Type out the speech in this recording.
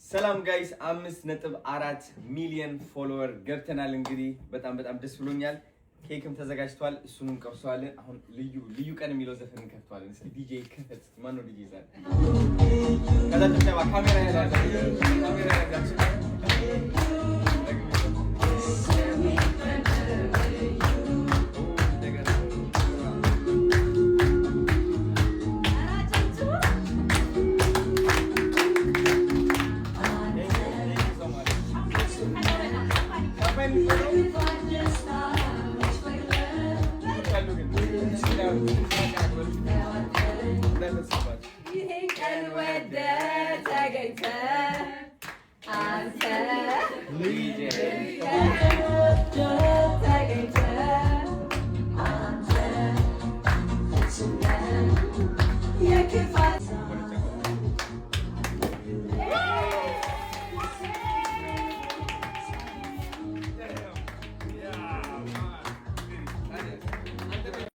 ሰላም ጋይስ 5.4 ሚሊዮን ፎሎወር ገብተናል። እንግዲህ በጣም ደስ ብሎኛል። ኬክም ተዘጋጅቷል። እሱንም ቀርሷለን። አሁን ልዩ ቀን የሚለው ዘፈን እንከፍተዋለን። እስኪ ዲጄ ከፈት። ማን ነው ዲጄ ዛሬ? ከዛ ተጨባ ካሜራ ያላለ ካሜራ ያላችሁ ይሄን ቀን ወደ ተገኝተ